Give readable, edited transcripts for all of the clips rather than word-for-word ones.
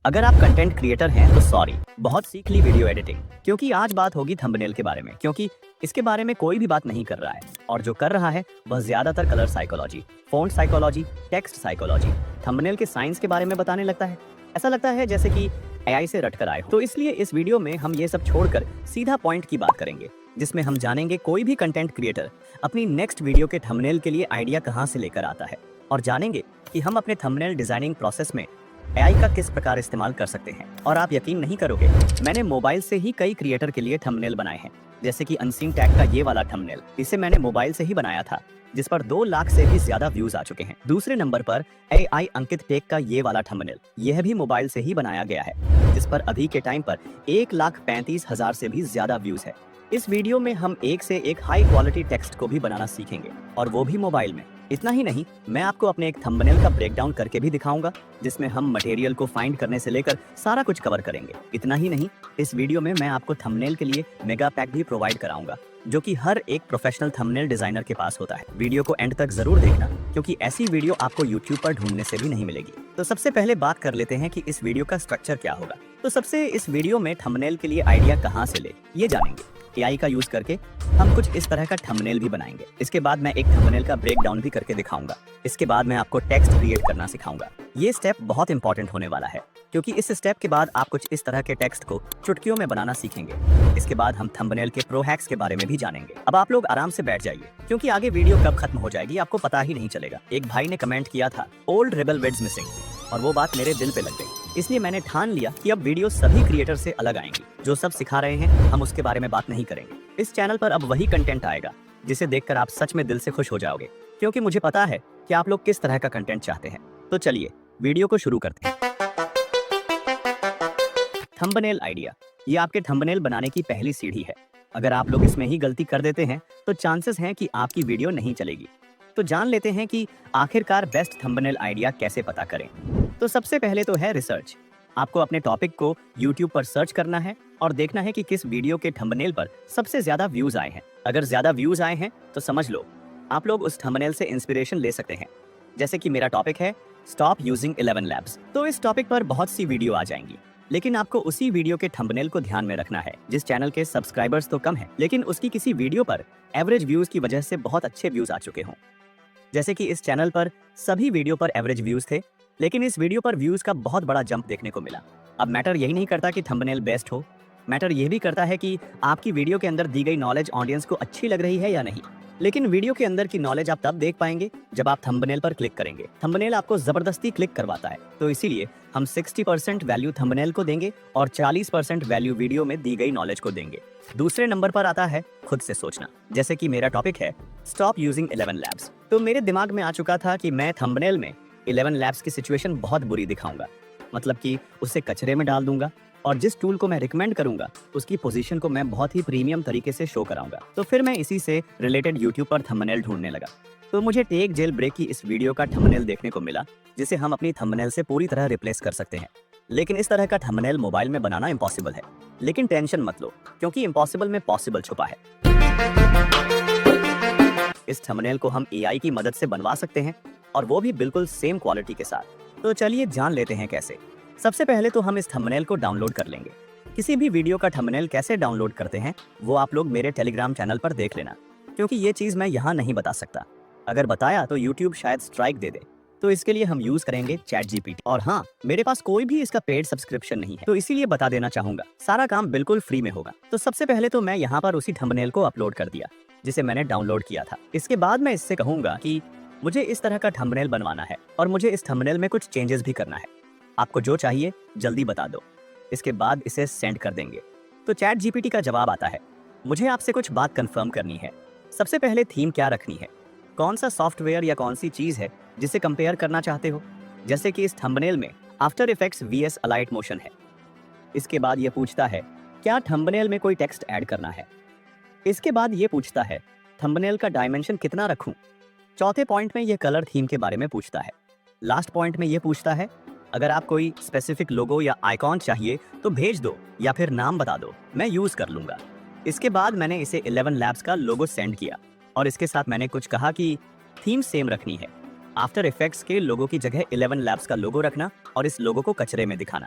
अगर आप content creator हैं तो सॉरी, बहुत सीख ली वीडियो एडिटिंग, क्योंकि आज बात होगी थंबनेल के बारे में, क्योंकि इसके बारे में कोई भी बात नहीं कर रहा है और जो कर रहा है वह ज्यादातर colour psychology, font psychology, text psychology, thumbnail के साइंस के बारे में बताने लगता है। ऐसा लगता है जैसे कि एआई से रट कर आए हो। तो इसलिए इस वीडियो में हम ये सब छोड़कर सीधा पॉइंट की बात करेंगे, जिसमें हम जानेंगे कोई भी कंटेंट क्रिएटर अपनी नेक्स्ट वीडियो के थंबनेल के लिए आइडिया कहाँ से लेकर आता है, और जानेंगे कि हम अपने थंबनेल डिजाइनिंग प्रोसेस में एआई का किस प्रकार इस्तेमाल कर सकते हैं। और आप यकीन नहीं करोगे, मैंने मोबाइल से ही कई क्रिएटर के लिए थंबनेल बनाए हैं, जैसे कि अनसीन टैग का ये वाला थंबनेल, इसे मैंने मोबाइल से ही बनाया था, जिस पर 2 लाख से भी ज्यादा व्यूज आ चुके हैं। दूसरे नंबर पर एआई अंकित टेक का ये वाला थंबनेल, यह भी मोबाइल से ही बनाया गया है, जिस पर अभी के टाइम पर 1,35,000 से भी ज्यादा व्यूज है। इस वीडियो में हम एक से एक हाई क्वालिटी टेक्स्ट को भी बनाना सीखेंगे, और वो भी मोबाइल में। इतना ही नहीं, मैं आपको अपने एक थंबनेल का ब्रेकडाउन करके भी दिखाऊंगा, जिसमें हम मटेरियल को फाइंड करने से लेकर सारा कुछ कवर करेंगे। इतना ही नहीं, इस वीडियो में मैं आपको थंबनेल के लिए मेगा पैक भी प्रोवाइड कराऊंगा, जो कि हर एक प्रोफेशनल थंबनेल डिजाइनर के पास होता है। वीडियो को एंड तक जरूर देखना, क्योंकि ऐसी वीडियो आपको यूट्यूब पर ढूंढने से भी नहीं मिलेगी। तो सबसे पहले बात कर लेते हैं कि इस वीडियो का स्ट्रक्चर क्या होगा। तो सबसे इस वीडियो में थंबनेल के लिए आइडिया कहाँ से ले, ये जानेंगे। एआई का यूज करके हम कुछ इस तरह का थंबनेल भी बनाएंगे। इसके बाद मैं एक थंबनेल का ब्रेकडाउन भी करके दिखाऊंगा। इसके बाद मैं आपको टेक्स्ट क्रिएट करना सिखाऊंगा। ये स्टेप बहुत इंपॉर्टेंट होने वाला है, क्योंकि इस स्टेप के बाद आप कुछ इस तरह के टेक्स्ट को चुटकियों में बनाना सीखेंगे। इसके बाद हम थंबनेल के प्रो हैक्स के बारे में भी जानेंगे। अब आप लोग आराम से बैठ जाइए, क्योंकि आगे वीडियो कब खत्म हो जाएगी आपको पता ही नहीं चलेगा। एक भाई ने कमेंट किया था ओल्ड रेबल वेड्स मिसिंग, और वो बात मेरे दिल पे लग गई। इसलिए मैंने ठान लिया कि अब वीडियो सभी क्रिएटर से अलग आएंगी। जो सब सिखा रहे हैं हम उसके बारे में बात नहीं करेंगे। इस चैनल पर अब वही कंटेंट आएगा जिसे देखकर आप सच में दिल से खुश हो जाओगे, क्योंकि मुझे पता है कि आप लोग किस तरह का कंटेंट चाहते हैं। तो चलिए वीडियो को शुरू करते हैं। थंबनेल आइडिया, ये आपके थंबनेल बनाने की पहली सीढ़ी है। अगर आप लोग इसमें ही गलती कर देते हैं तो चांसेस हैं कि आपकी वीडियो नहीं चलेगी। तो जान लेते हैं कि आखिरकार बेस्ट थंबनेल आइडिया कैसे पता करें। तो सबसे पहले तो है रिसर्च। आपको अपने टॉपिक को YouTube पर सर्च करना है और देखना है कि किस वीडियो के थंबनेल पर सबसे ज्यादा व्यूज आए हैं। अगर ज्यादा व्यूज आए हैं तो समझ लो आप लोग उस थंबनेल से इंस्पिरेशन ले सकते हैं। जैसे कि मेरा टॉपिक है स्टॉप यूजिंग 11 लैब्स, तो इस टॉपिक पर बहुत सी वीडियो आ जाएंगी, लेकिन आपको उसी वीडियो के थंबनेल को ध्यान में रखना है जिस चैनल के सब्सक्राइबर्स तो कम है, लेकिन उसकी किसी वीडियो पर एवरेज व्यूज की वजह से बहुत अच्छे व्यूज आ चुके हों। जैसे कि इस चैनल पर सभी वीडियो पर एवरेज व्यूज थे, लेकिन इस वीडियो पर व्यूज का बहुत बड़ा जंप देखने को मिला। अब मैटर यही नहीं करता कि थंबनेल बेस्ट हो, मैटर यह भी करता है कि आपकी वीडियो के अंदर दी गई नॉलेज ऑडियंस को अच्छी लग रही है या नहीं। लेकिन वीडियो के अंदर की नॉलेज आप तब देख पाएंगे जब आप थंबनेल पर क्लिक करेंगे। थंबनेल आपको जबरदस्ती क्लिक करवाता है, तो इसीलिए हम 60% वैल्यू थंबनेल को देंगे और 40% वैल्यू वीडियो में दी गई नॉलेज को देंगे। दूसरे नंबर पर आता है खुद से सोचना। जैसे कि मेरा टॉपिक है स्टॉप यूजिंग 11 लैब्स, तो मेरे दिमाग में आ चुका था कि मैं थंबनेल में 11 लैब्स की सिचुएशन बहुत बुरी दिखाऊंगा, मतलब कि उसे कचरे में डाल दूंगा, और जिस टूल को मैं रिकमेंड करूंगा उसकी पोजीशन को मैं बहुत ही प्रीमियम तरीके से शो कराऊंगा। तो फिर मैं इसी से रिलेटेड यूट्यूब पर थंबनेल ढूंढने लगा। तो मुझे टेक जेल ब्रेक की इस वीडियो का थंबनेल देखने को मिला, जिसे हम अपनी थंबनेल से पूरी तरह रिप्लेस कर सकते हैं। लेकिन इस तरह का थंबनेल मोबाइल में बनाना इम्पॉसिबल है, लेकिन टेंशन मत लो, क्योंकि इम्पॉसिबल में पॉसिबल छुपा है। इस थंबनेल को हम एआई की मदद से बनवा सकते हैं, और वो भी बिल्कुल सेम क्वालिटी के साथ। तो चलिए जान लेते हैं कैसे। सबसे पहले तो हम इस थंबनेल को डाउनलोड कर लेंगे। किसी भी वीडियो का थंबनेल कैसे डाउनलोड करते हैं वो आप लोग मेरे टेलीग्राम चैनल पर देख लेना, क्योंकि ये चीज़ मैं यहाँ नहीं बता सकता। अगर बताया तो यूट्यूब शायद स्ट्राइक दे दे, तो इसके लिए हम यूज करेंगे ChatGPT। और हाँ, मेरे पास कोई भी इसका पेड सब्सक्रिप्शन नहीं है, तो इसीलिए बता देना चाहूंगा, सारा काम बिल्कुल फ्री में होगा। तो सबसे पहले तो मैं यहाँ पर उसी थंबनेल को अपलोड कर दिया जिसे मैंने डाउनलोड किया था। इसके बाद मैं इससे कहूंगा कि मुझे इस तरह का थंबनेल बनवाना है और मुझे इस थंबनेल में कुछ चेंजेस भी करना है। आपको जो चाहिए जल्दी बता दो। इसके बाद इसे सेंड कर देंगे। तो ChatGPT का जवाब आता है, मुझे आपसे कुछ बात कंफर्म करनी है। सबसे पहले थीम क्या रखनी है, कौन सा सॉफ्टवेयर या कौन सी चीज़ है जिसे कंपेयर करना चाहते हो। जैसे कि इस थंबनेल में After Effects VS Alight Motion है। इसके बाद ये पूछता है क्या थंबनेल में कोई टेक्स्ट ऐड करना है। इसके बाद ये पूछता है थंबनेल का डायमेंशन कितना रखूं। चौथे पॉइंट में ये कलर थीम के बारे में पूछता है। लास्ट पॉइंट में ये पूछता है अगर आप कोई स्पेसिफिक लोगो या आइकॉन चाहिए तो भेज दो, या फिर नाम बता दो, मैं यूज कर लूंगा। इसके बाद मैंने इसे 11 लैब्स का लोगो सेंड किया, और इसके साथ मैंने कुछ कहा कि थीम सेम रखनी है। आफ्टर इफेक्ट्स के लोगो की जगह 11 लैब्स का लोगो रखना और इस लोगो को कचरे में दिखाना।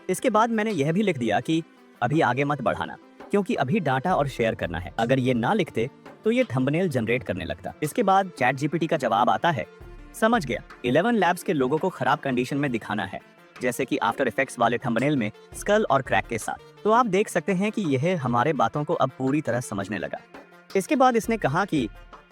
इसके बाद मैंने यह भी लिख दिया कि अभी आगे मत बढ़ाना, क्योंकि अभी डाटा और शेयर करना है। अगर ये ना लिखते तो ये थंबनेल जनरेट करने लगता। इसके बाद चैट जीपीटी का जवाब आता है, समझ गया, 11 लैब्स के लोगों को खराब कंडीशन में दिखाना है, जैसे कि आफ्टर इफेक्ट्स वाले थंबनेल में स्कल और क्रैक के साथ। तो आप देख सकते हैं कि यह हमारे बातों को अब पूरी तरह समझने लगा। इसके बाद इसने कहा कि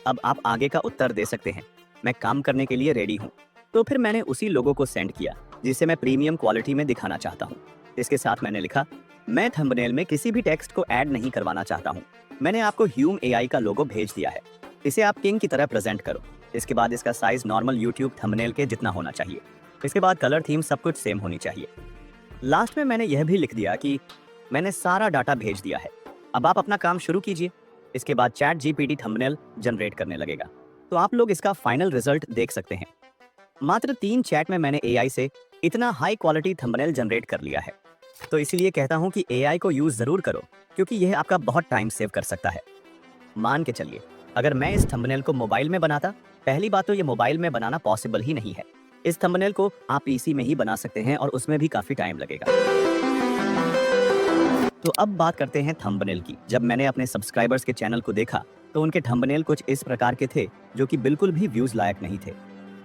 अब आप आगे का उत्तर दे सकते हैं, मैं काम करने के लिए रेडी हूँ। तो फिर मैंने उसी लोगों को सेंड किया जिसे मैं प्रीमियम क्वालिटी में दिखाना चाहता हूँ। इसके साथ मैंने लिखा, मैं थंबनेल में किसी भी टेक्स्ट को ऐड नहीं करवाना चाहता हूँ। मैंने आपको ह्यूम एआई का लोगो भेज दिया है, इसे आप किंग की तरह प्रेजेंट करो। इसके बाद इसका साइज नॉर्मल यूट्यूब थंबनेल के जितना होना चाहिए। इसके बाद कलर थीम सब कुछ सेम होनी चाहिए। लास्ट में मैंने यह भी लिख दिया कि मैंने सारा डाटा भेज दिया है, अब आप अपना काम शुरू कीजिए। इसके बाद चैट जीपीटी थंबनेल जनरेट करने लगेगा। तो आप लोग इसका फाइनल रिजल्ट देख सकते हैं। मात्र 3 चैट में मैंने एआई से इतना हाई क्वालिटी थंबनेल जनरेट कर लिया है। तो इसीलिए कहता हूं कि एआई को यूज जरूर करो, क्योंकि यह आपका बहुत टाइम सेव कर सकता है। मान के चलिए, अगर मैं इस थंबनेल को मोबाइल में बनाता, पहली बात तो ये मोबाइल में बनाना पॉसिबल ही नहीं है। इस थंबनेल को आप पीसी में ही बना सकते हैं और उसमें भी काफी टाइम लगेगा। तो अब बात करते हैं थंबनेल की। जब मैंने अपने सब्सक्राइबर्स के चैनल को देखा तो उनके थंबनेल कुछ इस प्रकार के थे जो कि बिल्कुल भी व्यूज लायक नहीं थे।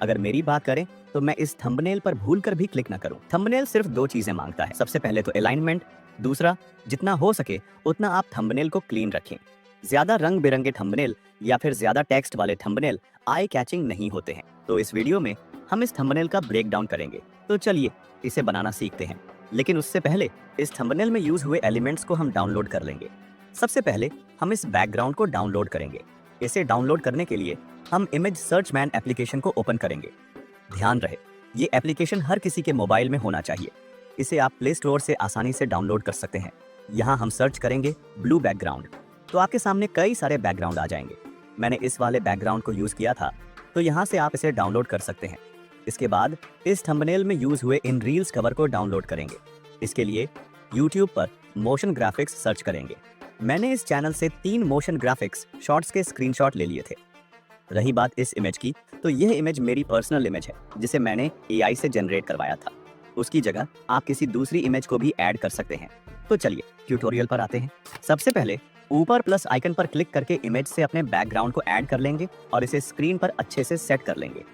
अगर मेरी बात करें तो मैं इस थंबनेल पर भूलकर भी क्लिक ना करूं। थंबनेल सिर्फ 2 चीजें मांगता है, सबसे पहले तो अलाइनमेंट, दूसरा जितना हो सके उतना आप थंबनेल को क्लीन रखें। ज्यादा रंग बिरंगे थंबनेल या फिर ज्यादा टेक्स्ट वाले थंबनेल आई कैचिंग नहीं होते हैं। तो इस वीडियो में हम इस थंबनेल का ब्रेक डाउन करेंगे। तो चलिए इसे बनाना सीखते हैं। लेकिन उससे पहले इस थंबनेल में यूज हुए एलिमेंट्स को हम डाउनलोड कर लेंगे। सबसे पहले हम इस बैकग्राउंड को डाउनलोड करेंगे। इसे डाउनलोड करने के लिए हम इमेज सर्च मैन एप्लीकेशन को ओपन करेंगे। ध्यान रहे, ये एप्लीकेशन हर किसी के मोबाइल में होना चाहिए। इसे आप प्ले स्टोर से आसानी से डाउनलोड कर सकते हैं। यहाँ हम सर्च करेंगे ब्लू बैकग्राउंड, तो आपके सामने कई सारे बैकग्राउंड आ जाएंगे। मैंने इस वाले बैकग्राउंड को यूज किया था, तो यहाँ से आप इसे डाउनलोड कर सकते हैं। इसके बाद इस थंबनेल में यूज हुए इन रील्स कवर को डाउनलोड करेंगे। इसके लिए YouTube पर मोशन ग्राफिक्स सर्च करेंगे। मैंने इस चैनल से 3 मोशन ग्राफिक्स शॉर्ट्स के स्क्रीनशॉट ले लिए थे। रही बात इस इमेज की, तो यह इमेज मेरी पर्सनल इमेज है जिसे मैंने एआई से जनरेट करवाया था। उसकी जगह आप किसी दूसरी इमेज को भी ऐड कर सकते हैं। तो चलिए ट्यूटोरियल पर आते हैं। सबसे पहले ऊपर प्लस आइकन पर क्लिक करके इमेज से अपने बैकग्राउंड को ऐड कर लेंगे और इसे स्क्रीन पर अच्छे से सेट कर लेंगे।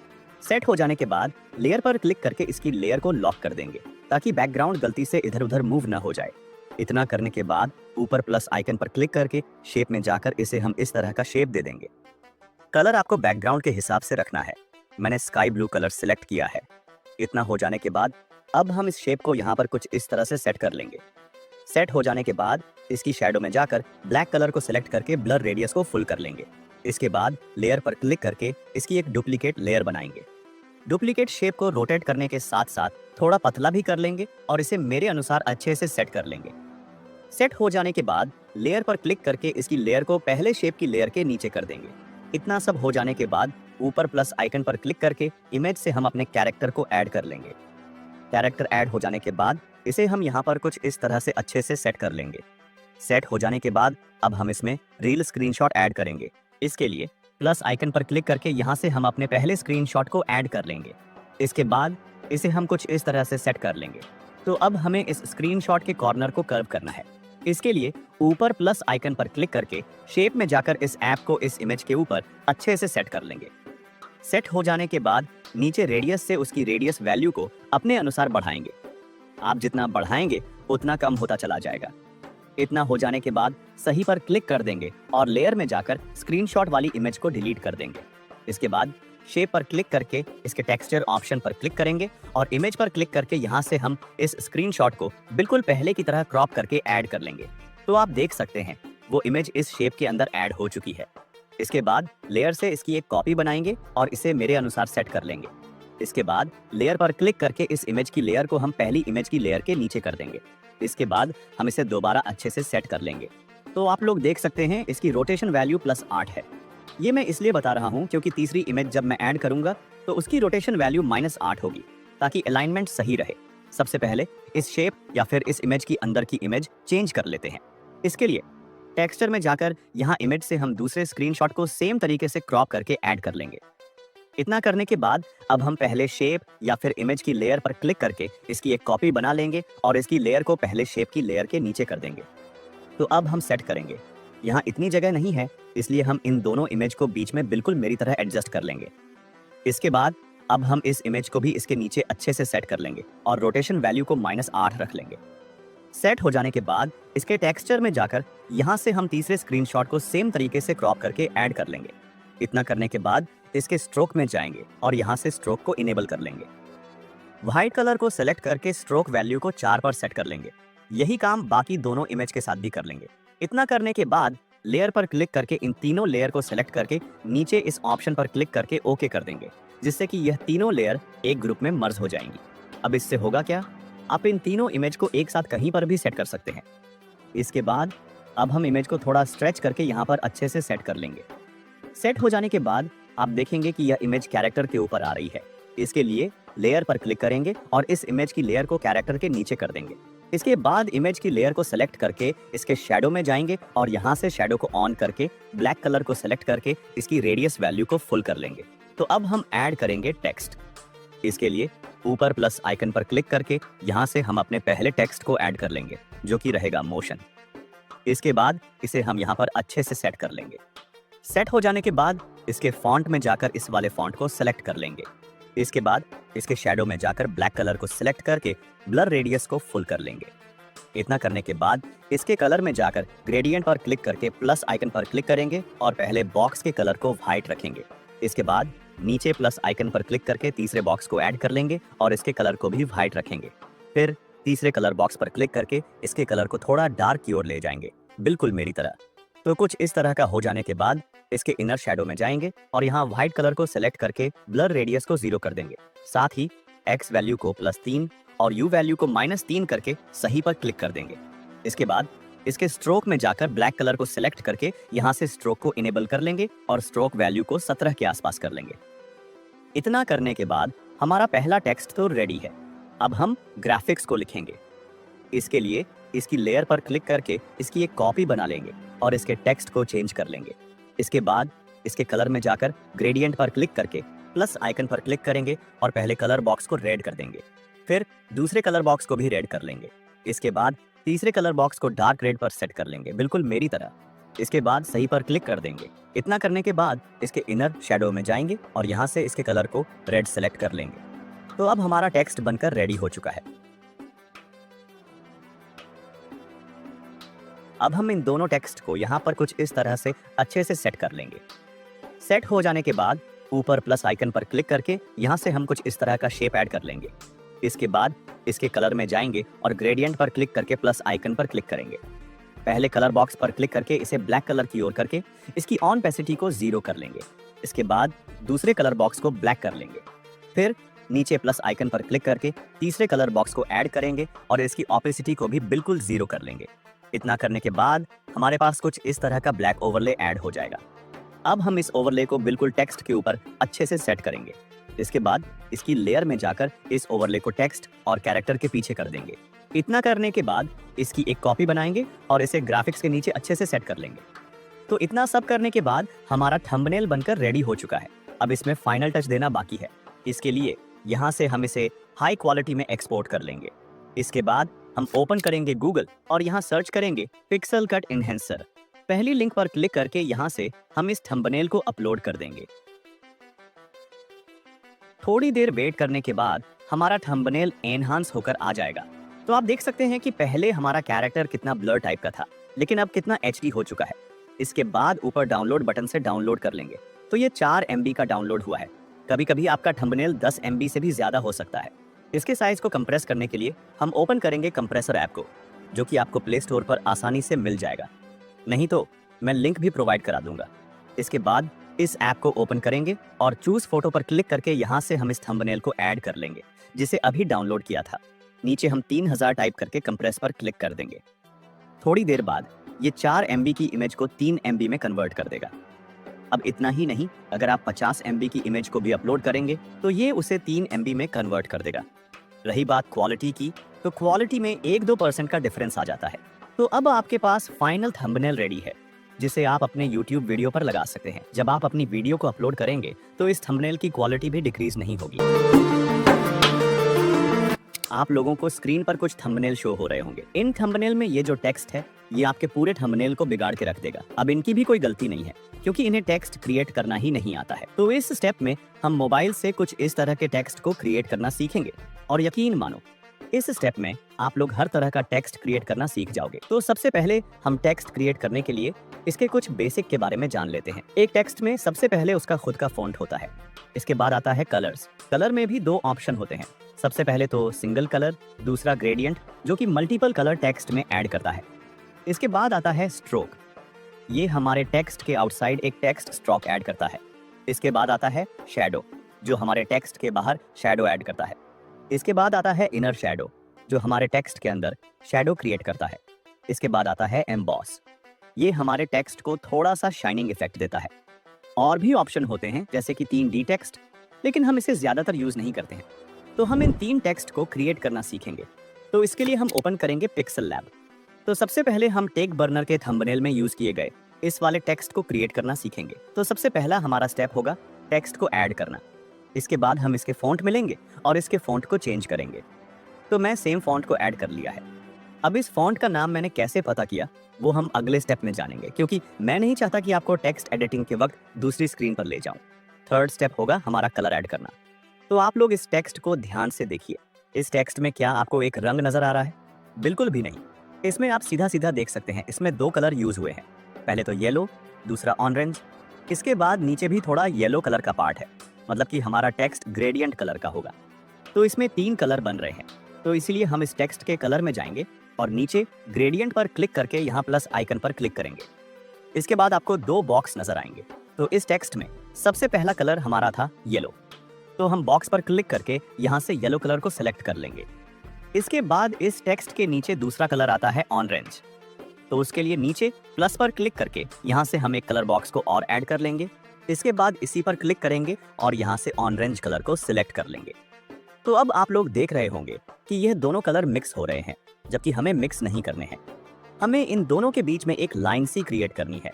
सेट हो जाने के बाद लेयर पर क्लिक करके इसकी लेयर को लॉक कर देंगे ताकि बैकग्राउंड गलती से इधर उधर मूव ना हो जाए। इतना करने के बाद ऊपर प्लस आइकन पर क्लिक करके शेप में जाकर इसे हम इस तरह का शेप दे देंगे। कलर आपको बैकग्राउंड के हिसाब से रखना है। मैंने स्काई ब्लू कलर सिलेक्ट किया है। इतना हो जाने के बाद अब हम इस शेप को यहाँ पर कुछ इस तरह से सेट कर लेंगे। सेट हो जाने के बाद इसकी शैडो में जाकर ब्लैक कलर को सिलेक्ट करके ब्लर रेडियस को फुल कर लेंगे। इसके बाद लेयर पर क्लिक करके इसकी एक डुप्लीकेट लेयर बनाएंगे। डुप्लीकेट शेप को रोटेट करने के साथ साथ थोड़ा पतला भी कर लेंगे और इसे मेरे अनुसार अच्छे से सेट कर लेंगे। सेट हो जाने के बाद लेयर पर क्लिक करके इसकी लेयर को पहले शेप की लेयर के नीचे कर देंगे। इतना सब हो जाने के बाद ऊपर प्लस आइकन पर क्लिक करके इमेज से हम अपने कैरेक्टर को ऐड कर लेंगे। कैरेक्टर ऐड हो जाने के बाद इसे हम यहाँ पर कुछ इस तरह से अच्छे से सेट कर लेंगे। सेट हो जाने के बाद अब हम इसमें रील स्क्रीनशॉट ऐड करेंगे। इसके लिए प्लस आइकन पर क्लिक करके यहाँ से हम अपने पहले स्क्रीनशॉट को ऐड कर लेंगे। इसके बाद इसे हम कुछ इस तरह से सेट कर लेंगे। तो अब हमें इस स्क्रीनशॉट के कॉर्नर को कर्व करना है। इसके लिए ऊपर प्लस आइकन पर क्लिक करके शेप में जाकर इस ऐप को इस इमेज के ऊपर अच्छे से सेट कर लेंगे। सेट हो जाने के बाद नीचे रेडियस से उसकी रेडियस वैल्यू को अपने अनुसार बढ़ाएंगे। आप जितना बढ़ाएंगे उतना कम होता चला जाएगा। इतना हो जाने के बाद सही पर क्लिक कर देंगे और लेयर में जाकर स्क्रीनशॉट वाली इमेज को डिलीट कर देंगे। इसके बाद शेप पर क्लिक करके इसके टेक्सचर ऑप्शन पर क्लिक करेंगे और इमेज पर क्लिक करके यहाँ से हम इस स्क्रीनशॉट को बिल्कुल पहले की तरह क्रॉप करके ऐड कर लेंगे। तो आप देख सकते हैं वो इमेज इस शेप के अंदर ऐड हो चुकी है। इसके बाद लेयर से इसकी एक कॉपी बनाएंगे और इसे मेरे अनुसार सेट कर लेंगे। इसके बाद लेयर पर क्लिक करके इस इमेज की लेयर को हम पहली इमेज की लेयर के नीचे कर देंगे। इसके बाद हम इसे दोबारा अच्छे से सेट कर लेंगे। तो आप लोग देख सकते हैं इसकी रोटेशन वैल्यू +8 है। ये मैं इसलिए बता रहा हूँ क्योंकि तीसरी इमेज जब मैं ऐड करूंगा तो उसकी रोटेशन वैल्यू -8 होगी ताकि अलाइनमेंट सही रहे। सबसे पहले इस शेप या फिर इस इमेज की अंदर की इमेज चेंज कर लेते हैं। इसके लिए टेक्सचर में जाकर यहाँ इमेज से हम दूसरे स्क्रीनशॉट को सेम तरीके से क्रॉप करके ऐड कर लेंगे। इतना करने के बाद अब हम पहले शेप या फिर इमेज की लेयर पर क्लिक करके इसकी एक कॉपी बना लेंगे और इसकी लेयर को पहले शेप की लेयर के नीचे कर देंगे। तो अब हम सेट करेंगे। यहाँ इतनी जगह नहीं है, इसलिए हम इन दोनों इमेज को बीच में बिल्कुल मेरी तरह एडजस्ट कर लेंगे। इसके बाद अब हम इस इमेज को भी इसके नीचे अच्छे से सेट कर लेंगे और रोटेशन वैल्यू को -8 रख लेंगे। सेट हो जाने के बाद इसके टेक्सचर में जाकर यहाँ से हम तीसरे स्क्रीनशॉट को सेम तरीके से क्रॉप करके ऐड कर लेंगे। इतना करने के बाद इसके स्ट्रोक में जाएंगे और यहाँ से स्ट्रोक को इनेबल कर लेंगे। व्हाइट कलर को सेलेक्ट करके स्ट्रोक वैल्यू को 4 पर सेट कर लेंगे। यही काम बाकी दोनों इमेज के साथ भी कर लेंगे। इतना करने के बाद लेयर पर क्लिक करके इन तीनों लेयर को सेलेक्ट करके नीचे इस ऑप्शन पर क्लिक करके ओके कर देंगे, जिससे कि यह तीनों लेयर एक ग्रुप में मर्ज हो जाएंगी। अब इससे होगा क्या, आप इन तीनों इमेज को एक साथ कहीं पर भी सेट कर सकते हैं। इसके बाद अब हम इमेज को थोड़ा स्ट्रेच करके यहाँ पर अच्छे से सेट कर लेंगे। सेट हो जाने के बाद आप देखेंगे कि यह इमेज कैरेक्टर के ऊपर आ रही है। इसके लिए लेयर पर क्लिक करेंगे और इस इमेज की लेयर को कैरेक्टर के नीचे कर देंगे। इसके बाद इमेज की लेयर को सेलेक्ट करके इसके शैडो में जाएंगे और यहाँ से शैडो को ऑन करके ब्लैक कलर को सेलेक्ट करके इसकी रेडियस वैल्यू को फुल कर लेंगे। तो अब हम ऐड करेंगे टेक्स्ट। इसके लिए ऊपर प्लस आइकन पर क्लिक करके यहाँ से हम अपने पहले टेक्स्ट को ऐड कर लेंगे, जो कि रहेगा मोशन। इसके बाद इसे हम यहाँ पर अच्छे से सेट कर लेंगे। सेट हो जाने के बाद इसके फॉन्ट में जाकर इस वाले फॉन्ट को सेलेक्ट कर लेंगे। इसके बाद इसके शैडो में जाकर ब्लैक कलर को सिलेक्ट करके ब्लर रेडियस को फुल कर लेंगे। इतना करने के बाद इसके कलर में जाकर ग्रेडियंट पर क्लिक करके प्लस आइकन पर क्लिक करेंगे और पहले बॉक्स के कलर को व्हाइट रखेंगे। इसके बाद नीचे प्लस आइकन पर क्लिक करके तीसरे बॉक्स को ऐड कर लेंगे और इसके कलर को भी व्हाइट रखेंगे। फिर तीसरे कलर बॉक्स पर क्लिक करके इसके कलर को थोड़ा डार्क की ओर ले जाएंगे, बिल्कुल मेरी तरह। तो कुछ इस तरह का हो जाने के बाद इसके इनर शैडो में जाएंगे और यहाँ व्हाइट कलर को सेलेक्ट करके ब्लर रेडियस को 0 कर देंगे। साथ ही एक्स वैल्यू को +3 और यू वैल्यू को -3 करके सही पर क्लिक कर देंगे। इसके बाद इसके स्ट्रोक में जाकर ब्लैक कलर को सेलेक्ट करके यहाँ से स्ट्रोक को इनेबल कर लेंगे और स्ट्रोक वैल्यू को 17 के आसपास कर लेंगे। इतना करने के बाद हमारा पहला टेक्स्ट तो रेडी है। अब हम ग्राफिक्स को लिखेंगे। इसके लिए इसकी लेयर पर क्लिक करके इसकी एक कॉपी बना लेंगे और इसके टेक्स्ट को चेंज कर लेंगे। इसके बाद इसके कलर में जाकर ग्रेडियंट पर क्लिक करके प्लस आइकन पर क्लिक करेंगे और पहले कलर बॉक्स को रेड कर देंगे। फिर दूसरे कलर बॉक्स को भी रेड कर लेंगे। इसके बाद तीसरे कलर बॉक्स को डार्क रेड पर सेट कर लेंगे, बिल्कुल मेरी तरह। इसके बाद सही पर क्लिक कर देंगे। इतना करने के बाद इसके इनर शैडो में जाएंगे और यहाँ से इसके कलर को रेड सेलेक्ट कर लेंगे। तो अब हमारा टेक्स्ट बनकर रेडी हो चुका है। अब हम इन दोनों टेक्स्ट को यहाँ पर कुछ इस तरह से अच्छे से सेट कर लेंगे। सेट हो जाने के बाद ऊपर प्लस आइकन पर क्लिक करके यहाँ से हम कुछ इस तरह का शेप ऐड कर लेंगे। इसके बाद इसके कलर में जाएंगे और ग्रेडियंट पर क्लिक करके प्लस आइकन पर क्लिक करेंगे। पहले कलर बॉक्स पर क्लिक करके इसे ब्लैक कलर की ओर करके इसकी ऑन ओपेसिटी को 0 कर लेंगे। इसके बाद दूसरे कलर बॉक्स को ब्लैक कर लेंगे। फिर नीचे प्लस आइकन पर क्लिक करके तीसरे कलर बॉक्स को ऐड करेंगे और इसकी ओपेसिटी को भी बिल्कुल 0 कर लेंगे। इतना करने के बाद हमारे पास कुछ इस तरह का ब्लैक ओवरले ऐड हो जाएगा। अब हम इस ओवरले को बिल्कुल टेक्स्ट के ऊपर अच्छे से सेट करेंगे। इसके बाद इसकी लेयर में जाकर इस ओवरले को टेक्स्ट और कैरेक्टर के पीछे कर देंगे। इतना करने के बाद इसकी एक कॉपी बनाएंगे और इसे ग्राफिक्स के नीचे अच्छे से सेट कर लेंगे। तो इतना सब करने के बाद हमारा थंबनेल बनकर रेडी हो चुका है। अब इसमें फाइनल टच देना बाकी है। इसके लिए यहाँ से हम इसे हाई क्वालिटी में एक्सपोर्ट कर लेंगे। इसके बाद हम ओपन करेंगे गूगल और यहाँ सर्च करेंगे पिक्सल कट एनहेंसर। पहली लिंक पर क्लिक करके यहाँ से हम इस थंबनेल को अपलोड कर देंगे। थोड़ी देर वेट करने के बाद हमारा थंबनेल एनहांस होकर आ जाएगा। तो आप देख सकते हैं कि पहले हमारा कैरेक्टर कितना ब्लर टाइप का था, लेकिन अब कितना एचडी हो चुका है। इसके बाद ऊपर डाउनलोड बटन से डाउनलोड कर लेंगे। तो ये 4 MB का डाउनलोड हुआ है। कभी कभी आपका थंबनेल 10 MB से भी ज्यादा हो सकता है। इसके साइज को कंप्रेस करने के लिए हम ओपन करेंगे कंप्रेसर ऐप को, जो कि आपको प्ले स्टोर पर आसानी से मिल जाएगा। नहीं तो मैं लिंक भी प्रोवाइड करा दूंगा। इसके बाद इस ऐप को ओपन करेंगे और चूज फोटो पर क्लिक करके यहाँ से हम इस थंबनेल को ऐड कर लेंगे, जिसे अभी डाउनलोड किया था। नीचे हम 3000 टाइप करके कंप्रेस पर क्लिक कर देंगे। थोड़ी देर बाद ये 4 MB की इमेज को 3 MB में कन्वर्ट कर देगा। अब इतना ही नहीं, अगर आप 50 MB की इमेज को भी अपलोड करेंगे तो ये उसे 3 MB में कन्वर्ट कर देगा। रही बात क्वालिटी की, तो क्वालिटी में 1-2% का डिफरेंस आ जाता है। तो अब आपके पास फाइनल थंबनेल रेडी है, जिसे आप अपने YouTube वीडियो पर लगा सकते हैं। जब आप अपनी वीडियो को अपलोड करेंगे तो इस थंबनेल की क्वालिटी भी डिक्रीज नहीं होगी। आप लोगों को स्क्रीन पर कुछ थंबनेल शो हो रहे होंगे। इन थंबनेल में ये जो टेक्स्ट है ये आपके पूरे थंबनेल को बिगाड़ के रख देगा। अब इनकी भी कोई गलती नहीं है क्योंकि इन्हें टेक्स्ट क्रिएट करना ही नहीं आता है। तो इस स्टेप में हम मोबाइल से कुछ इस तरह के टेक्स्ट को क्रिएट करना सीखेंगे और यकीन मानो इस स्टेप में आप लोग हर तरह का टेक्स्ट क्रिएट करना सीख जाओगे। तो सबसे पहले हम टेक्स्ट क्रिएट करने के लिए इसके कुछ बेसिक के बारे में जान लेते हैं। एक टेक्स्ट में सबसे पहले उसका खुद का फॉन्ट होता है। इसके बाद आता है कलर्स। कलर में भी दो ऑप्शन होते हैं। सबसे पहले तो सिंगल कलर, दूसरा ग्रेडियंट जो कि मल्टीपल कलर टेक्स्ट में ऐड करता है। इसके बाद आता है स्ट्रोक। ये हमारे टेक्स्ट के आउटसाइड एक टेक्स्ट स्ट्रोक ऐड करता है। इसके बाद आता है शैडो जो हमारे टेक्स्ट के बाहर शैडो ऐड करता है। इसके बाद आता है इनर शैडो जो हमारे टेक्स्ट के अंदर शैडो क्रिएट करता है। इसके बाद आता है एम्बॉस। ये हमारे टेक्स्ट को थोड़ा सा शाइनिंग इफेक्ट देता है। और भी ऑप्शन होते हैं जैसे कि 3D टेक्स्ट, लेकिन हम इसे ज्यादातर यूज नहीं करते हैं। तो हम इन 3 टेक्स्ट को क्रिएट करना सीखेंगे। तो इसके लिए हम ओपन करेंगे पिक्सल लैब। तो सबसे पहले हम टेक बर्नर के थंबनेल में यूज किए गए इस वाले टेक्स्ट को क्रिएट करना सीखेंगे। तो सबसे पहला हमारा स्टेप होगा टेक्स्ट को ऐड करना। इसके बाद हम इसके फॉन्ट में लेंगे और इसके फॉन्ट को चेंज करेंगे। तो मैं सेम फॉन्ट को ऐड कर लिया है। अब इस फॉन्ट का नाम मैंने कैसे पता किया वो हम अगले स्टेप में जानेंगे, क्योंकि मैं नहीं चाहता कि आपको टेक्स्ट एडिटिंग के वक्त दूसरी स्क्रीन पर ले जाऊं। थर्ड स्टेप होगा हमारा कलर ऐड करना। तो आप लोग इस टेक्स्ट को ध्यान से देखिए। इस टेक्स्ट में क्या आपको एक रंग नजर आ रहा है? बिल्कुल भी नहीं। इसमें आप सीधा सीधा देख सकते हैं इसमें 2 कलर यूज हुए हैं। पहले तो येलो, दूसरा ऑरेंज। इसके बाद नीचे भी थोड़ा येलो कलर का पार्ट है, मतलब कि हमारा टेक्स्ट ग्रेडियंट कलर का होगा। तो इसमें 3 कलर बन रहे हैं। तो इसीलिए हम इस टेक्स्ट के कलर में जाएंगे और नीचे ग्रेडियंट पर क्लिक करके यहाँ प्लस आइकन पर क्लिक करेंगे। इसके बाद आपको 2 बॉक्स नजर आएंगे। तो इस टेक्स्ट में सबसे पहला कलर हमारा था येलो। तो हम बॉक्स पर क्लिक करके यहाँ से येलो कलर को सिलेक्ट कर लेंगे। इसके बाद इस टेक्स्ट के नीचे दूसरा कलर आता है ऑरेंज। तो उसके लिए नीचे प्लस पर क्लिक करके यहाँ से हम एक कलर बॉक्स को और ऐड कर लेंगे। इसके बाद इसी पर क्लिक करेंगे और यहाँ से ऑरेंज कलर को सिलेक्ट कर लेंगे। तो अब आप लोग देख रहे होंगे कि यह दोनों कलर मिक्स हो रहे हैं, जबकि हमें मिक्स नहीं करने हैं। हमें इन दोनों के बीच में एक लाइन सी क्रिएट करनी है।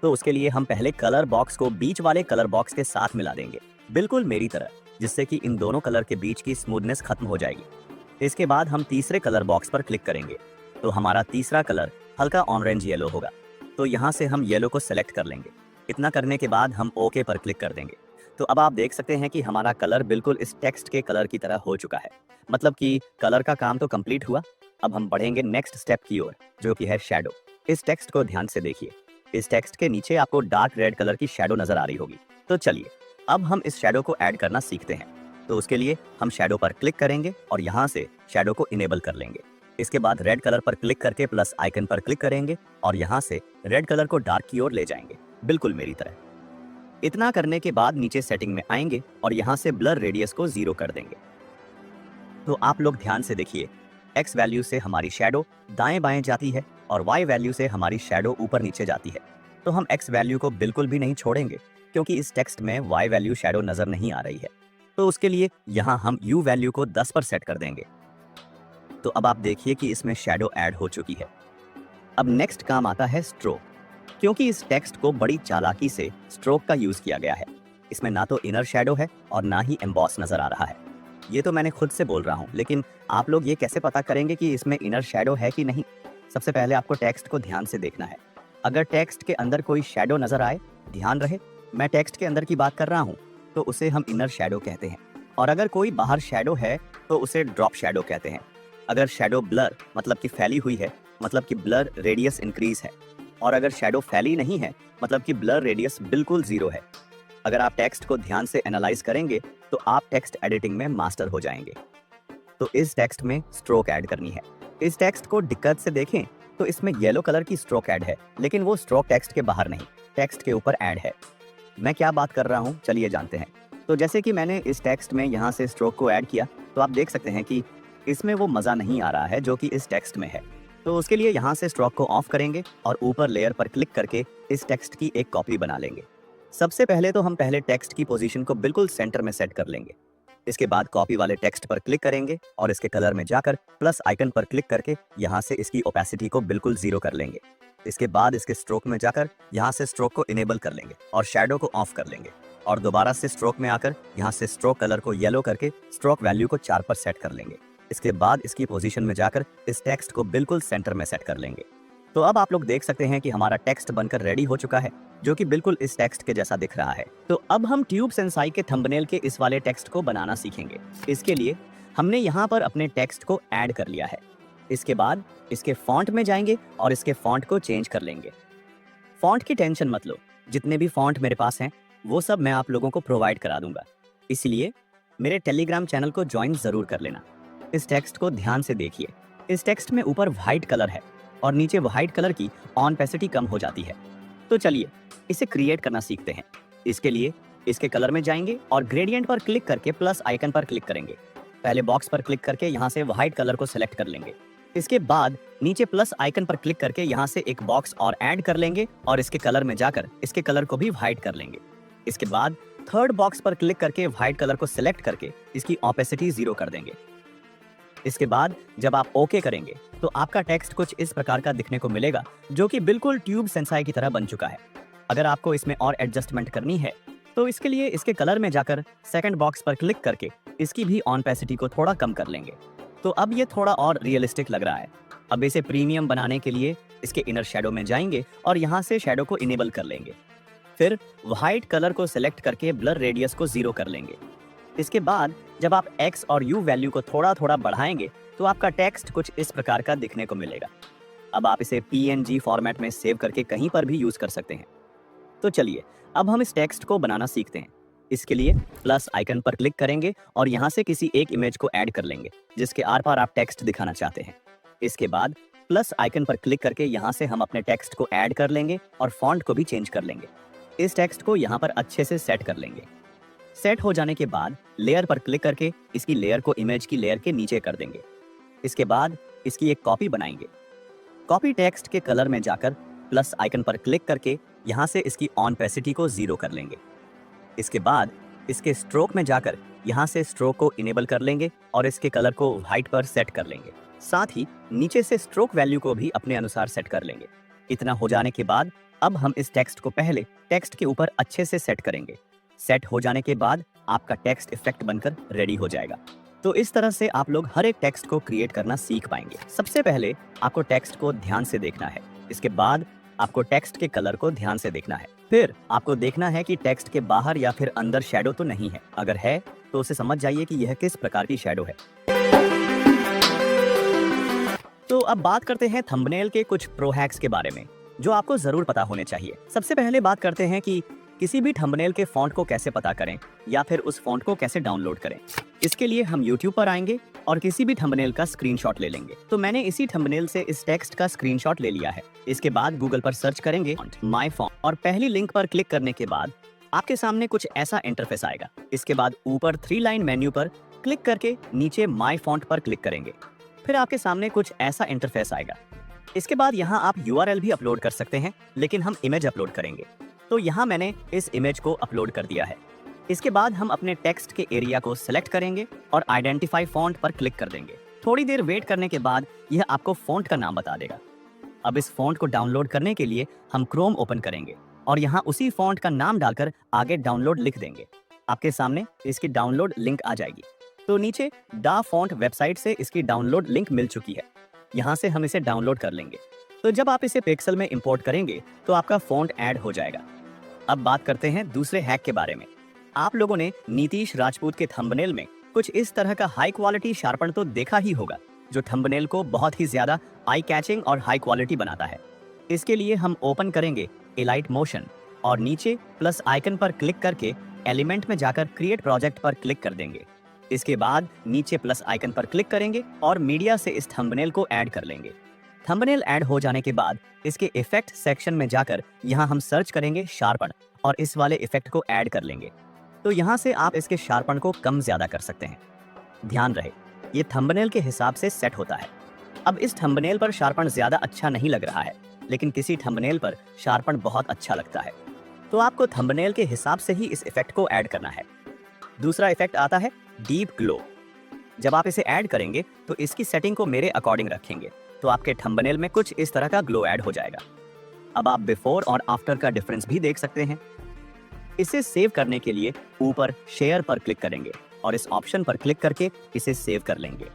तो उसके लिए हम पहले कलर बॉक्स को बीच वाले कलर बॉक्स के साथ मिला देंगे, बिल्कुल मेरी तरह, जिससे कि इन दोनों कलर के बीच की स्मूथनेस खत्म हो जाएगी। इसके बाद हम तीसरे कलर बॉक्स पर क्लिक करेंगे। तो हमारा तीसरा कलर हल्का ऑरेंज येलो होगा। तो यहाँ से हम येलो को सिलेक्ट कर लेंगे। इतना करने के बाद हम ओके पर क्लिक कर देंगे। तो अब आप देख सकते हैं कि हमारा कलर बिल्कुल इस टेक्स्ट के कलर की तरह हो चुका है। मतलब कि कलर का काम तो कंप्लीट हुआ। अब हम बढ़ेंगे नेक्स्ट स्टेप की ओर, जो कि है शैडो। इस टेक्स्ट को ध्यान से देखिए। इस टेक्स्ट के नीचे आपको डार्क रेड कलर की शैडो नजर आ रही होगी। तो चलिए अब हम इस शैडो को ऐड करना सीखते हैं। तो उसके लिए हम शैडो पर क्लिक करेंगे और यहाँ से शैडो को इनेबल कर लेंगे। इसके बाद रेड कलर पर क्लिक करके प्लस आइकन पर क्लिक करेंगे और यहाँ से रेड कलर को डार्क की ओर ले जाएंगे, बिल्कुल मेरी तरह। इतना करने के बाद नीचे सेटिंग में आएंगे और यहाँ से ब्लर रेडियस को 0 कर देंगे। तो आप लोग ध्यान से देखिए, एक्स वैल्यू से हमारी शैडो दाएं बाएं जाती है और वाई वैल्यू से हमारी शैडो ऊपर नीचे जाती है। तो हम एक्स वैल्यू को बिल्कुल भी नहीं छोड़ेंगे, क्योंकि इस टेक्स्ट में वाई वैल्यू शैडो नजर नहीं आ रही है। तो उसके लिए यहाँ हम यू वैल्यू को 10 पर सेट कर देंगे। तो अब आप देखिए कि इसमें शैडो ऐड हो चुकी है। अब नेक्स्ट काम आता है स्ट्रोक। क्योंकि इस टेक्स्ट को बड़ी चालाकी से स्ट्रोक का यूज किया गया है। इसमें ना तो इनर शैडो है और ना ही एम्बॉस नजर आ रहा है। ये तो मैंने खुद से बोल रहा हूँ, लेकिन आप लोग ये कैसे पता करेंगे कि इसमें इनर शैडो है कि नहीं? सबसे पहले आपको टेक्स्ट को ध्यान से देखना है। अगर टेक्स्ट के अंदर कोई शैडो नजर आए, ध्यान रहे मैं टेक्स्ट के अंदर की बात कर रहा हूँ, तो उसे हम इनर शैडो कहते हैं। और अगर कोई बाहर शैडो है तो उसे ड्रॉप शैडो कहते हैं। अगर शैडो ब्लर मतलब कि फैली हुई है, मतलब कि ब्लर रेडियस इंक्रीज है। और अगर शैडो फैली नहीं है, मतलब कि ब्लर रेडियस बिल्कुल 0 है। अगर आप टेक्स्ट को ध्यान से एनालाइज करेंगे तो आप टेक्स्ट एडिटिंग में मास्टर हो जाएंगे। तो इस टेक्स्ट में स्ट्रोक ऐड करनी है। इस टेक्स्ट को दिक्कत से देखें तो इसमें येलो कलर की स्ट्रोक ऐड है, लेकिन वो स्ट्रोक टेक्स्ट के बाहर नहीं, टेक्स्ट के ऊपर ऐड है। मैं क्या बात कर रहा हूँ, चलिए जानते हैं। तो जैसे कि मैंने इस टेक्स्ट में यहाँ से स्ट्रोक को ऐड किया, तो आप देख सकते हैं कि इसमें वो मज़ा नहीं आ रहा है जो कि इस टेक्स्ट में है। तो उसके लिए यहाँ से स्ट्रोक को ऑफ करेंगे और ऊपर लेयर पर क्लिक करके इस टेक्स्ट की एक कॉपी बना लेंगे। सबसे पहले तो हम पहले टेक्स्ट की पोजीशन को बिल्कुल सेंटर में सेट कर लेंगे। इसके बाद कॉपी वाले टेक्स्ट पर क्लिक करेंगे और इसके कलर में जाकर प्लस आइकन पर क्लिक करके यहाँ से इसकी ओपेसिटी को बिल्कुल 0 कर लेंगे। इसके बाद इसके स्ट्रोक में जाकर यहाँ से स्ट्रोक को इनेबल कर लेंगे और शैडो को ऑफ कर लेंगे और दोबारा से स्ट्रोक में आकर यहाँ से स्ट्रोक कलर को येलो करके स्ट्रोक वैल्यू को 4 पर सेट कर लेंगे। इसके बाद इसकी पोजीशन में जाकर इस टेक्स्ट को बिल्कुल सेंटर में सेट कर लेंगे। तो अब आप लोग देख सकते हैं कि हमारा टेक्स्ट बनकर रेडी हो चुका है, जो कि बिल्कुल इस टेक्स्ट के जैसा दिख रहा है। तो अब हम ट्यूब सेंसाई के थंबनेल के इस वाले टेक्स्ट को बनाना सीखेंगे। इसके लिए हमने यहाँ पर अपने टेक्स्ट को ऐड कर लिया है। इसके बाद इसके फॉन्ट में जाएंगे और इसके फॉन्ट को चेंज कर लेंगे। फॉन्ट की टेंशन मत लो, जितने भी फॉन्ट मेरे पास हैं वो सब मैं आप लोगों को प्रोवाइड करा दूंगा, इसलिए मेरे टेलीग्राम चैनल को ज्वाइन जरूर कर लेना। इस टेक्स्ट को ध्यान से देखिए। इस टेक्स्ट में ऊपर व्हाइट कलर है और नीचे व्हाइट कलर की ऑनपेसिटी कम हो जाती है। तो चलिए इसे क्रिएट करना सीखते हैं। इसके लिए इसके कलर में जाएंगे और ग्रेडियंट पर क्लिक करके प्लस आइकन पर क्लिक करेंगे। पहले बॉक्स पर क्लिक करके यहाँ से व्हाइट कलर को सिलेक्ट कर लेंगे। इसके बाद नीचे प्लस आइकन पर क्लिक करके यहाँ से एक बॉक्स और ऐड कर लेंगे और इसके कलर में जाकर इसके कलर को भी व्हाइट कर लेंगे। इसके बाद थर्ड बॉक्स पर क्लिक करके व्हाइट कलर को सिलेक्ट करके इसकी ऑपेसिटी 0 कर देंगे। इसके बाद जब आप ओके करेंगे तो आपका टेक्स्ट कुछ इस प्रकार का दिखने को मिलेगा, जो कि बिल्कुल ट्यूब सेंसाई की तरह बन चुका है। अगर आपको इसमें और एडजस्टमेंट करनी है तो इसके लिए इसके कलर में जाकर सेकंड बॉक्स पर क्लिक करके इसकी भी ऑनपेसिटी को थोड़ा कम कर लेंगे। तो अब ये थोड़ा और रियलिस्टिक लग रहा है। अब इसे प्रीमियम बनाने के लिए इसके इनर शैडो में जाएंगे और यहाँ से शैडो को इनेबल कर लेंगे। फिर व्हाइट कलर को सिलेक्ट करके ब्लर रेडियस को 0 कर लेंगे। इसके बाद जब आप X और U वैल्यू को थोड़ा थोड़ा बढ़ाएंगे तो आपका टेक्स्ट कुछ इस प्रकार का दिखने को मिलेगा। अब आप इसे PNG फॉर्मेट में सेव करके कहीं पर भी यूज कर सकते हैं। तो चलिए अब हम इस टेक्स्ट को बनाना सीखते हैं। इसके लिए प्लस आइकन पर क्लिक करेंगे और यहाँ से किसी एक इमेज को ऐड कर लेंगे जिसके आर पार आप टेक्स्ट दिखाना चाहते हैं। इसके बाद प्लस आइकन पर क्लिक करके यहाँ से हम अपने टेक्स्ट को ऐड कर लेंगे और फॉन्ट को भी चेंज कर लेंगे। इस टेक्स्ट को यहाँ पर अच्छे से सेट कर लेंगे। सेट हो जाने के बाद लेयर पर क्लिक करके इसकी लेयर को इमेज की लेयर के नीचे कर देंगे। इसके बाद इसकी एक कॉपी बनाएंगे। कॉपी टेक्स्ट के कलर में जाकर प्लस आइकन पर क्लिक करके यहाँ से इसकी ऑनपेसिटी को 0 कर लेंगे। इसके बाद इसके स्ट्रोक में जाकर यहाँ से स्ट्रोक को इनेबल कर लेंगे और इसके कलर को व्हाइट पर सेट कर लेंगे। साथ ही नीचे से स्ट्रोक वैल्यू को भी अपने अनुसार सेट कर लेंगे। इतना हो जाने के बाद अब हम इस टेक्स्ट को पहले टेक्स्ट के ऊपर अच्छे से सेट करेंगे। सेट हो जाने के बाद आपका टेक्स्ट इफेक्ट बनकर रेडी हो जाएगा। तो इस तरह से आप लोग हर एक टेक्स्ट को क्रिएट करना सीख पाएंगे। सबसे पहले आपको टेक्स्ट को ध्यान से देखना है। इसके बाद आपको टेक्स्ट के कलर को ध्यान से देखना है। फिर आपको देखना है कि टेक्स्ट के बाहर या फिर अंदर शैडो तो नहीं है। अगर है तो उसे समझ जाइए कि यह किस प्रकार की शैडो है। तो अब बात करते हैं थंबनेल के कुछ प्रो हैक्स के बारे में जो आपको जरूर पता होने चाहिए। सबसे पहले बात करते हैं कि किसी भी थंबनेल के फॉन्ट को कैसे पता करें या फिर उस फॉन्ट को कैसे डाउनलोड करें। इसके लिए हम YouTube पर आएंगे और किसी भी थंबनेल का स्क्रीनशॉट ले लेंगे। तो मैंने इसी थंबनेल से इस टेक्स्ट का स्क्रीनशॉट ले लिया है। इसके बाद गूगल पर सर्च करेंगे माय फॉन्ट और पहली लिंक पर क्लिक करने के बाद आपके सामने कुछ ऐसा इंटरफेस आएगा। इसके बाद ऊपर 3 लाइन मेन्यू पर क्लिक करके नीचे माय फॉन्ट पर क्लिक करेंगे। फिर आपके सामने कुछ ऐसा इंटरफेस आएगा। इसके बाद यहाँ आप URL भी अपलोड कर सकते हैं, लेकिन हम इमेज अपलोड करेंगे। तो यहाँ मैंने इस इमेज को अपलोड कर दिया है। इसके बाद हम अपने टेक्स्ट के एरिया को सिलेक्ट करेंगे और आइडेंटिफाई फॉन्ट पर क्लिक कर देंगे। थोड़ी देर वेट करने के बाद यह आपको फॉन्ट का नाम बता देगा। अब इस फॉन्ट को डाउनलोड करने के लिए हम क्रोम ओपन करेंगे और यहाँ उसी फॉन्ट का नाम डालकर आगे डाउनलोड लिख देंगे। आपके सामने इसकी डाउनलोड लिंक आ जाएगी। तो नीचे दा फॉन्ट वेबसाइट से इसकी डाउनलोड लिंक मिल चुकी है। यहाँ से हम इसे डाउनलोड कर लेंगे। तो जब आप इसे पिक्सल में इंपोर्ट करेंगे तो आपका फॉन्ट ऐड हो जाएगा। अब बात करते हैं दूसरे हैक के बारे में। आप लोगों ने नीतीश राजपूत के थंबनेल में कुछ इस तरह का हाई क्वालिटी शार्पन तो देखा ही होगा, जो थंबनेल को बहुत ही ज्यादा आई कैचिंग और हाई क्वालिटी बनाता है। इसके लिए हम ओपन करेंगे इलाइट मोशन और नीचे प्लस आइकन पर क्लिक करके एलिमेंट में जाकर क्रिएट प्रोजेक्ट पर क्लिक कर देंगे। इसके बाद नीचे प्लस आइकन पर क्लिक करेंगे और मीडिया से इस थंबनेल को ऐड कर लेंगे। थंबनेल ऐड हो जाने के बाद इसके इफेक्ट सेक्शन में जाकर यहाँ हम सर्च करेंगे शार्पन और इस वाले इफेक्ट को ऐड कर लेंगे। तो यहाँ से आप इसके शार्पन को कम ज्यादा कर सकते हैं। ध्यान रहे ये थंबनेल के हिसाब से सेट होता है। अब इस थंबनेल पर शार्पन ज्यादा अच्छा नहीं लग रहा है, लेकिन किसी थंबनेल पर शार्पन बहुत अच्छा लगता है। तो आपको थंबनेल के हिसाब से ही इस इफेक्ट को ऐड करना है। दूसरा इफेक्ट आता है डीप ग्लो। जब आप इसे ऐड करेंगे तो इसकी सेटिंग को मेरे अकॉर्डिंग रखेंगे तो आपके थंबनेल में कुछ इस तरह का ग्लो ऐड हो जाएगा। अब आप बिफोर और आफ्टर का डिफरेंस भी देख सकते हैं। इसे सेव करने के लिए ऊपर शेयर पर क्लिक करेंगे और इस ऑप्शन पर क्लिक करके इसे सेव कर लेंगे।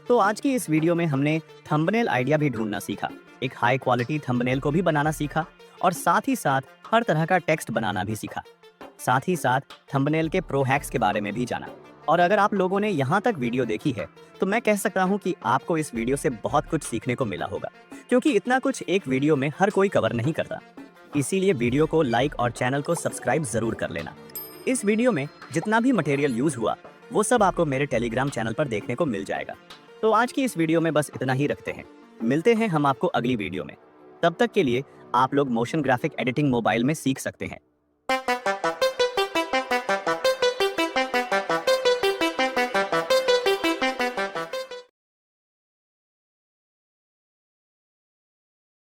तो आज की इस वीडियो में हमने थंबनेल आइडिया भी ढूंढना सीखा, एक हाई क्वालिटी थंबनेल को भी बनाना सीखा और साथ ही साथ हर तरह का टेक्स्ट बनाना भी सीखा। साथ ही साथ थंबनेल के प्रो हैक्स के बारे में भी जाना। और अगर आप लोगों ने यहाँ तक वीडियो देखी है तो मैं कह सकता हूँ कि आपको इस वीडियो से बहुत कुछ सीखने को मिला होगा, क्योंकि इतना कुछ एक वीडियो में हर कोई कवर नहीं करता। इसीलिए वीडियो को लाइक और चैनल को सब्सक्राइब जरूर कर लेना। इस वीडियो में जितना भी मटेरियल यूज हुआ वो सब आपको मेरे टेलीग्राम चैनल पर देखने को मिल जाएगा। तो आज की इस वीडियो में बस इतना ही रखते हैं। मिलते हैं हम आपको अगली वीडियो में। तब तक के लिए आप लोग मोशन ग्राफिक एडिटिंग मोबाइल में सीख सकते हैं।